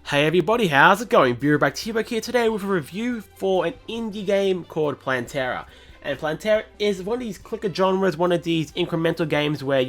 Hey everybody, how's it going? Viewer back to you back here today with a review for an indie game called Plantera. And Plantera is one of these clicker genres, one of these incremental games where,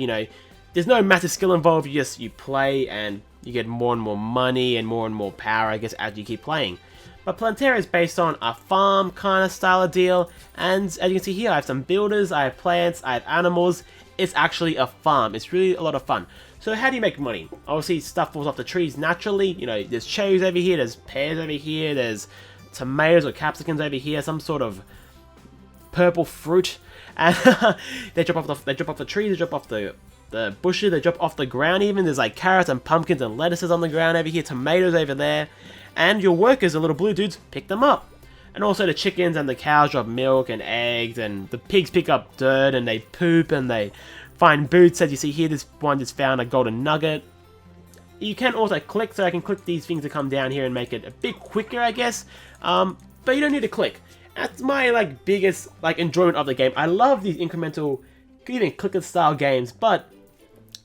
there's no massive skill involved, you play and you get more and more money and more power, I guess, as you keep playing. But Plantera is based on a farm kind of style of deal, and as you can see here, I have some builders, I have plants, I have animals. It's actually a farm. It's really a lot of fun. So how do you make money? Obviously stuff falls off the trees naturally. There's cherries over here, there's pears over here, there's tomatoes or capsicums over here, some sort of purple fruit. And they drop off the trees, they drop off the bushes, they drop off the ground even. There's like carrots and pumpkins and lettuces on the ground over here, tomatoes over there. And your workers, the little blue dudes, pick them up. And also the chickens and the cows drop milk and eggs, and the pigs pick up dirt and they poop and they find boots. As you see here, this one just found a golden nugget. You can also click, so I can click these things to come down here and make it a bit quicker, I guess. But you don't need to click. That's my biggest enjoyment of the game. I love these incremental, even clicker style games, but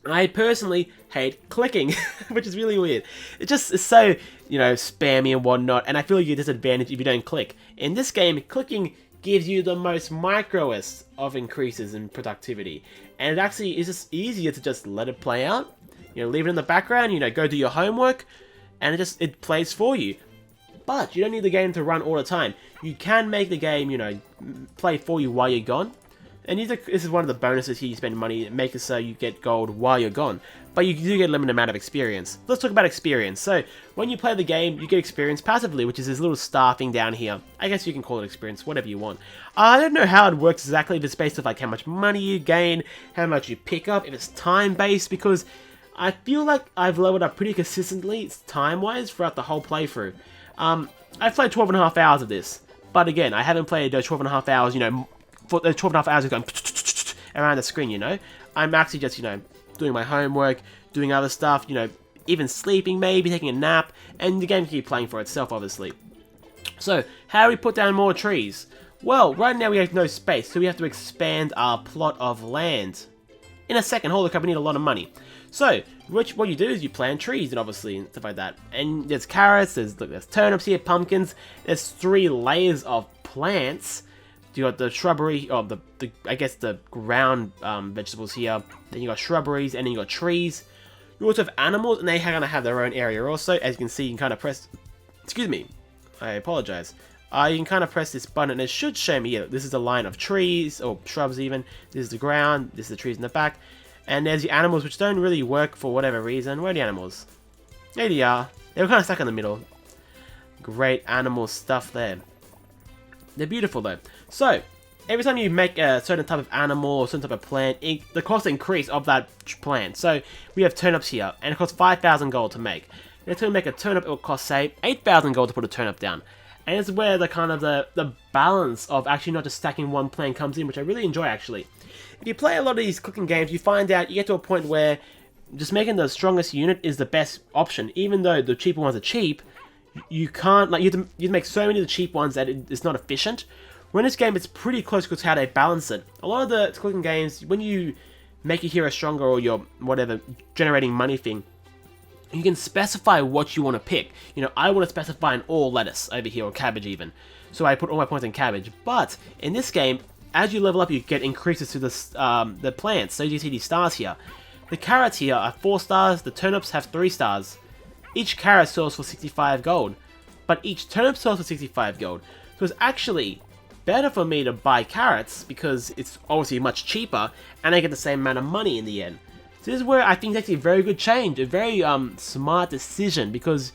I personally hate clicking, which is really weird. It just is so, spammy and whatnot, and I feel like you're disadvantaged if you don't click. In this game, clicking gives you the most microest of increases in productivity, and it actually is just easier to just let it play out. Leave it in the background, go do your homework, and it plays for you. But you don't need the game to run all the time. You can make the game, play for you while you're gone. And this is one of the bonuses here. You spend money, make it so you get gold while you're gone. But you do get a limited amount of experience. Let's talk about experience. So, when you play the game, you get experience passively, which is this little star thing down here. I guess you can call it experience, whatever you want. I don't know how it works exactly, if it's based off how much money you gain, how much you pick up, if it's time-based, because I feel like I've leveled up pretty consistently, time-wise, throughout the whole playthrough. I've played 12.5 hours of this. But again, I haven't played those 12.5 hours, for the 12.5 hours of going around the screen, I'm actually just, doing my homework, doing other stuff, even sleeping maybe, taking a nap, and the game can keep playing for itself, obviously. So, how do we put down more trees? Well, right now we have no space, so we have to expand our plot of land. In a second, holy crap, we need a lot of money. So, what you do is you plant trees, and obviously, and stuff like that. And there's carrots, there's turnips here, pumpkins, there's 3 layers of plants. You got the shrubbery, or I guess the ground vegetables here. Then you got shrubberies, and then you got trees. You also have animals, and they kind of have their own area also. As you can see, you can kind of press. Excuse me, I apologize. You can kind of press this button, and it should show me here. This is a line of trees or shrubs even. This is the ground. This is the trees in the back, and there's the animals, which don't really work for whatever reason. Where are the animals? There they are. They were kind of stuck in the middle. Great animal stuff there. They're beautiful though. So, every time you make a certain type of animal or certain type of plant, the cost increase of that plant. So, we have turnips here, and it costs 5,000 gold to make. If to make a turnip, it will cost, say, 8,000 gold to put a turnip down. And it's where the kind of the balance of actually not just stacking one plant comes in, which I really enjoy actually. If you play a lot of these cooking games, you find out you get to a point where just making the strongest unit is the best option. Even though the cheaper ones are cheap, you can't, you have to make so many of the cheap ones that it's not efficient. When this game, it's pretty close to how they balance it. A lot of the cooking games, when you make your hero stronger or your whatever generating money thing, you can specify what you want to pick. I want to specify an all lettuce over here, or cabbage even. So I put all my points in cabbage. But in this game, as you level up, you get increases to the plants. So you see these stars here. The carrots here are 4 stars. The turnips have 3 stars. Each carrot sells for 65 gold, but each turnip sells for 65 gold. So it's actually better for me to buy carrots because it's obviously much cheaper and I get the same amount of money in the end. So this is where I think it's actually a very good change, a very smart decision, because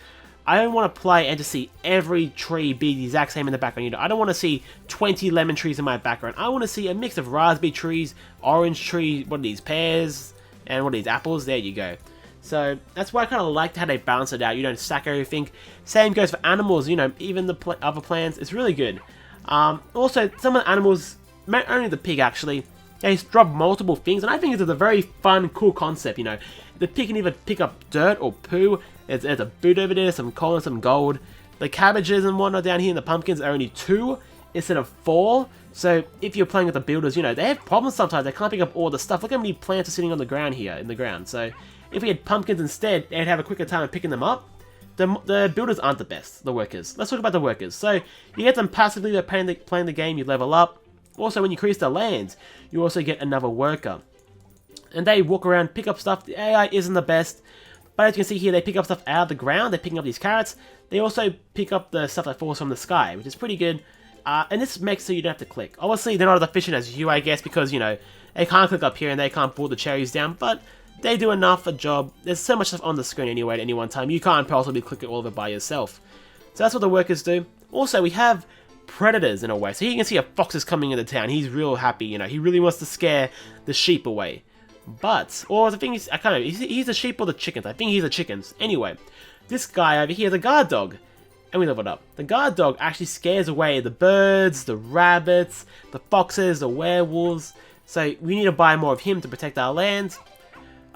I don't want to play and just see every tree be the exact same in the background. I don't want to see 20 lemon trees in my background. I want to see a mix of raspberry trees, orange trees, what are these, pears, and what are these, apples? There you go. So, that's why I kind of liked how they balance it out. You don't stack everything. Same goes for animals, even the other plants. It's really good. Also, some of the animals, only the pig actually, they drop multiple things. And I think it's a very fun, cool concept, The pig can either pick up dirt or poo. There's a boot over there, some coal and some gold. The cabbages and whatnot down here and the pumpkins are only 2 instead of 4. So, if you're playing with the builders, they have problems sometimes. They can't pick up all the stuff. Look how many plants are sitting on the ground here, in the ground. So, if we had pumpkins instead, they'd have a quicker time of picking them up. the builders aren't the best, the workers. Let's talk about the workers. So you get them passively, they're playing the game, you level up. Also, when you increase the lands, you also get another worker. And they walk around, pick up stuff. The AI isn't the best, but as you can see here, they pick up stuff out of the ground. They're picking up these carrots. They also pick up the stuff that falls from the sky, which is pretty good. And this makes so you don't have to click. Obviously, they're not as efficient as you, I guess, because, you know, they can't click up here and they can't pull the cherries down, but they do enough a job. There's so much stuff on the screen anyway at any one time. You can't possibly click it all of it by yourself. So that's what the workers do. Also, we have predators in a way. So here you can see a fox is coming into town. He's real happy, you know. He really wants to scare the sheep away. But, or the thing is, I can't know, he's the sheep or the chickens? I think he's the chickens. Anyway, this guy over here is a guard dog. And we leveled up. The guard dog actually scares away the birds, the rabbits, the foxes, the werewolves. So we need to buy more of him to protect our lands.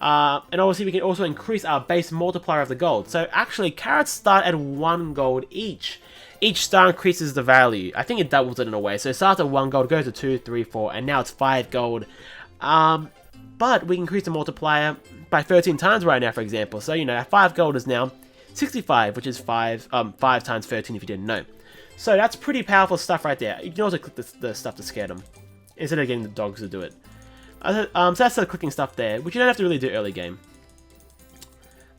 And obviously we can also increase our base multiplier of the gold. So actually, carrots start at 1 gold each. Each star increases the value. I think it doubles it in a way. So it starts at 1 gold, goes to 2, 3, 4, and now it's 5 gold. But we can increase the multiplier by 13 times right now, for example. So, you know, 5 gold is now 65, which is 5 times 13 if you didn't know. So that's pretty powerful stuff right there. You can also click the stuff to scare them, instead of getting the dogs to do it. So that's the clicking stuff there, which you don't have to really do early game.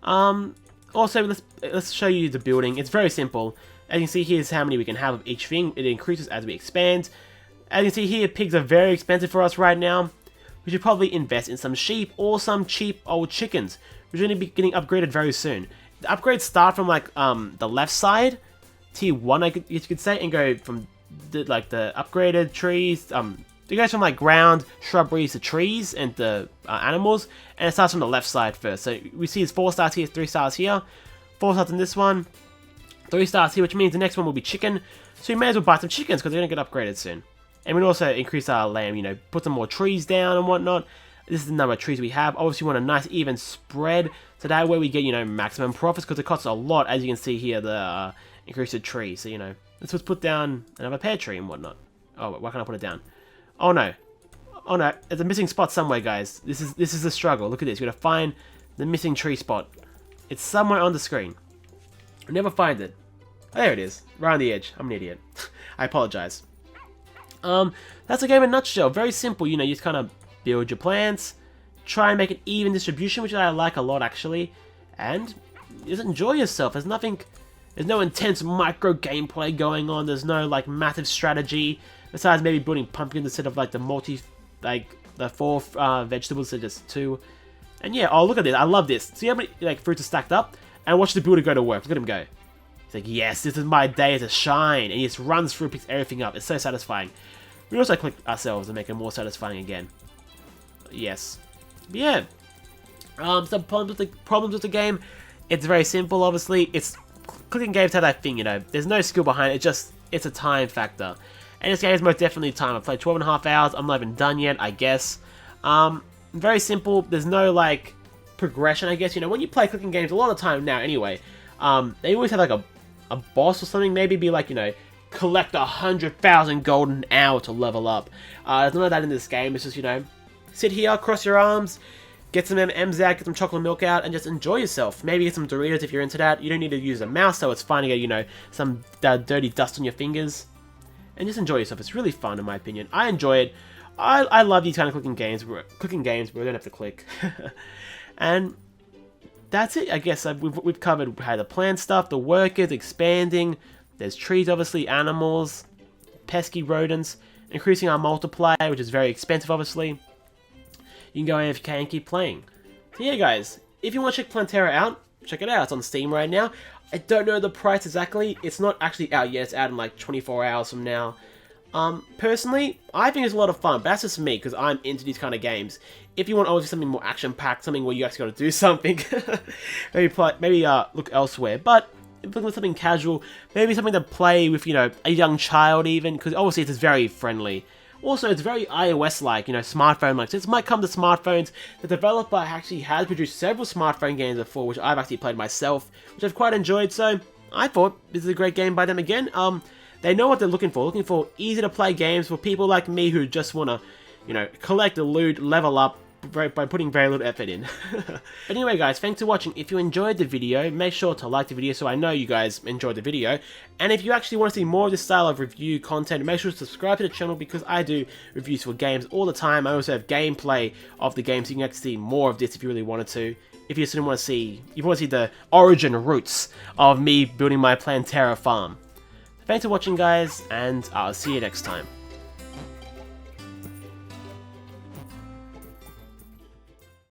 Also, let's show you the building. It's very simple. As you can see, here's how many we can have of each thing. It increases as we expand. As you can see here, pigs are very expensive for us right now. We should probably invest in some sheep or some cheap old chickens, which are going to be getting upgraded very soon. The upgrades start from like the left side, tier 1, I guess you could say, and go from the upgraded trees. It goes from like ground shrubberies to trees and the animals, and it starts from the left side first. So we see it's 4 stars here, 3 stars here, 4 stars in this one, 3 stars here, which means the next one will be chicken. So we may as well buy some chickens because they're gonna get upgraded soon. And we'll also increase our land, you know, put some more trees down and whatnot. This is the number of trees we have. Obviously, we want a nice even spread, so that way we get, you know, maximum profits, because it costs a lot, as you can see here, the increase the tree. So, you know, let's just put down another pear tree and whatnot. Oh, why can't I put it down? Oh no, oh no, there's a missing spot somewhere, guys. This is the struggle. Look at this. We gotta find the missing tree spot. It's somewhere on the screen. I never find it. Oh, there it is, right on the edge. I'm an idiot. I apologize. That's the game in a nutshell. Very simple. You know, you just kind of build your plants, try and make an even distribution, which I like a lot actually, and just enjoy yourself. There's no intense micro gameplay going on. There's no like massive strategy besides maybe building pumpkins instead of like the 4 vegetables instead of just 2. And yeah, oh look at this. I love this. See how many like fruits are stacked up, and watch the builder go to work. Look at him go. He's like, yes, this is my day to shine, and he just runs through, picks everything up. It's so satisfying. We also click ourselves and make it more satisfying again. Yes. But yeah. Some problems with the game. It's very simple, obviously. It's clicking games have that thing, you know. There's no skill behind it. It's a time factor. And this game is most definitely time. I've played 12.5 hours. I'm not even done yet, I guess. Very simple. There's no, like, progression, I guess. You know, when you play clicking games, a lot of time now, anyway, they always have, like, a boss or something. Maybe be like, you know, collect 100,000 gold an hour to level up. There's none of that in this game. It's just, you know, sit here, cross your arms, get some M&Ms out, get some chocolate milk out, and just enjoy yourself. Maybe get some Doritos if you're into that. You don't need to use a mouse, so it's fine to get, you know, some dirty dust on your fingers. And just enjoy yourself. It's really fun, in my opinion. I enjoy it. I love these kind of clicking games where we don't have to click. And that's it, I guess. We've covered how the plant stuff, the workers, expanding. There's trees, obviously, animals, pesky rodents, increasing our multiplier, which is very expensive, obviously. You can go AFK and keep playing. So yeah, guys, if you want to check Plantera out, check it out. It's on Steam right now. I don't know the price exactly. It's not actually out yet. It's out in like 24 hours from now. Personally, I think it's a lot of fun, but that's just me, because I'm into these kind of games. If you want obviously something more action-packed, something where you actually got to do something, maybe look elsewhere. But if you're looking for something casual, maybe something to play with, you know, a young child even, because obviously it's very friendly. Also, it's very iOS-like, you know, smartphone-like. So this might come to smartphones. The developer actually has produced several smartphone games before, which I've actually played myself, which I've quite enjoyed. So I thought this is a great game by them again. They know what they're looking for easy-to-play games for people like me who just want to, you know, collect the loot, level up, by putting very little effort in. But anyway guys, thanks for watching. If you enjoyed the video, make sure to like the video so I know you guys enjoyed the video. And if you actually want to see more of this style of review content, make sure to subscribe to the channel because I do reviews for games all the time. I also have gameplay of the game, so you can actually see more of this if you really wanted to. If you just want to see, the origin roots of me building my Plantera farm. Thanks for watching guys, and I'll see you next time.